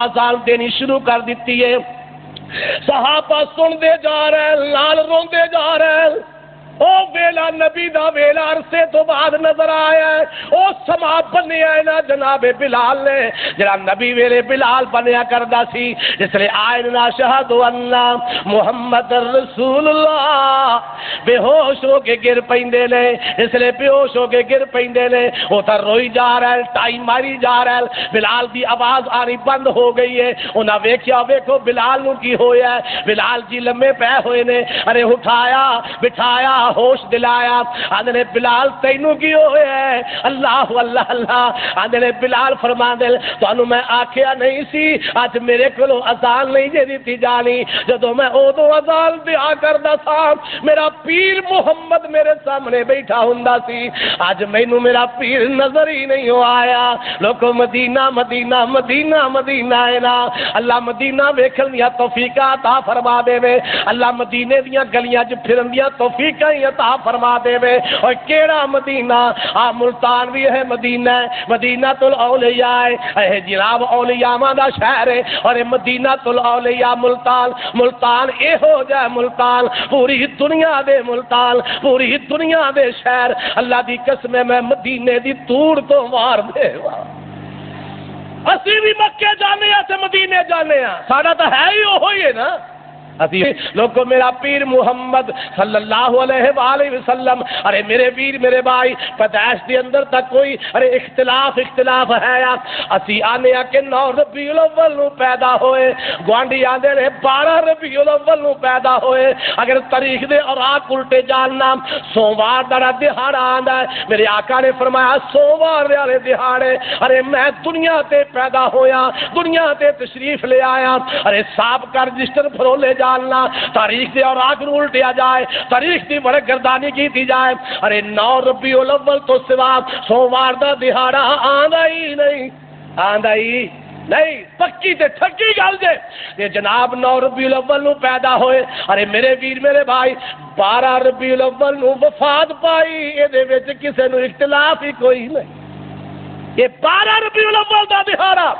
آزان دینی شروع کر دیتی ہے. صحابہ سن دے جا رہے ہیں، لال روندے جا رہے ہیں. او ویلا نبی دا ویلا عرصے تو بعد نظر آیا ہے. او سما بنیا ہے نا جناب بلال نے، جڑا نبی ویلے بلال بنیا کردا سی. جس لئے آئے نا شہد اللہ محمد رسول اللہ، بے ہوش ہو کے گر پیندے نے. اس لئے بے ہوش ہو کے گر پیندے نے. وہ تا روئی جا رہا ہے، ٹائم ماری جا رہا ہے. بلال دی آواز آنی بند ہو گئی ہے. انہاں ویکھیا ویکھو بلال نو کی ہویا ہے. بلال جی لمے پے ہوئے نے. ارے اٹھایا بٹھایا ہوش دلایا. آندے بلال تینوں کی ہوئے ہے؟ اللہ اللہ اللہ. آندے بلال فرما دے تانوں میں آکھیا نہیں سی اج میرے کولو اذان نہیں جے دتی جانی. جدوں میں اودوں اذان دیا کردا سا میرا پیر محمد میرے سامنے بیٹھا ہوندا سی. اج مینوں میرا پیر نظر ہی نہیں ہو آیا. لوکو مدینہ مدینہ مدینہ مدینہ ہے نا. اللہ مدینہ ویکھن دی توفیق عطا فرما دے. اللہ مدینے دیاں گلیاں وچ پھرن دی توفیق عطا فرما دے. اور کیڑا مدینہ؟ ملتان بھی ہے مدینہ، مدینہ الاولیاء ہے جناب، اولیاء دا شہر ہے. اور مدینہ الاولیاء ملتان، ملتان اے ہو جائے ملتان، پوری دنیا دے ملتان، پوری دنیا دے شہر. اللہ دی قسم میں مدینے دی توڑ تو مار دے. اسی بھی مکے جانے ہیں تے مدینے جانے ہیں، ساڈا تو ہے ہی وہی ہے نا. لوگوں میرا پیر محمد صلی اللہ علیہ وآلہ وسلم. ارے میرے ویر میرے بھائی، پیدائش دے اندر تک کوئی ارے اختلاف ہے یا اسی آنے کہ 9 ربیع الاول نو پیدا ہوئے، گوانڈی آندے نے 12 ربیع الاول نو پیدا ہوئے. اگر تاریخ دے اوراق الٹے جاننا، سوموار دا دہاڑا آندا ہے. میرے آقا نے فرمایا سوموار والے دہاڑے ارے میں دنیا تے پیدا ہویا، دنیا تے تشریف لے آیا. ارے صاحب کا رجسٹر پھرو لے جا، تاریخ دے اور آگ نو الٹیا جائے، تاریخ دی بڑے گردانی کی جائے. ارے 9 ربیع الاول تو سوا سوموار دا دہاڑا آندا ہی نہیں، آندا ہی نہیں. پکی تے ٹھکی گل جے. یہ جناب 9 ربیع الاول نو پیدا ہوئے. ارے میرے ویر میرے بھائی 12 ربیع الاول نو وفات پائی. اے دے وچ کسے نو اختلاف ہی کوئی نہیں. یہ 12 ربیع الاول دا دہاڑا،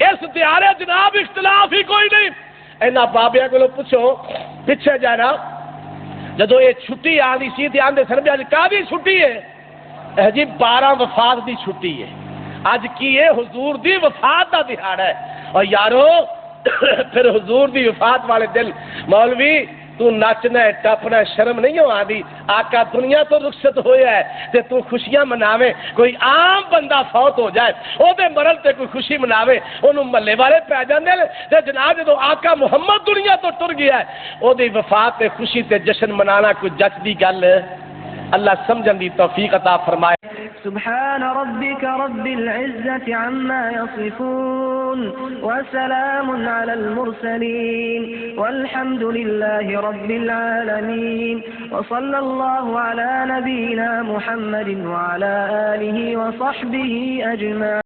اس دہاڑے جناب اختلاف ہی کوئی نہیں. اینا بابیا کو پوچھو پیچھے جانا، جدو یہ چھٹی آنی سی تے آندے سن اج کادی چھٹی ہے؟ جی 12 وفات دی چھٹی ہے. اج کی ہے حضور دی وفات دا دہاڑا ہے. اور یارو پھر حضور دی وفات والے دن مولوی تو نچنا ہے ٹپنا ہے، شرم نہیں ہو آدھی؟ آقا دنیا تو رخصت ہویا ہے تے تو خوشیاں مناوے. کوئی عام بندہ فوت ہو جائے او دے مرن تے کوئی خوشی مناوے، انہوں ملے والے پہ جاندے تے جناب جدو آقا محمد دنیا تو ٹر گیا ہے او دی وفات تے خوشی تے جشن منانا کوئی جچ دی گل ہے؟ اللہ سمجھن دی توفیق عطا فرمائے. سبحان ربك رب العزة عما يصفون وسلام على المرسلين والحمد لله رب العالمين وصلى الله على نبينا محمد وعلى آله وصحبه أجمعين.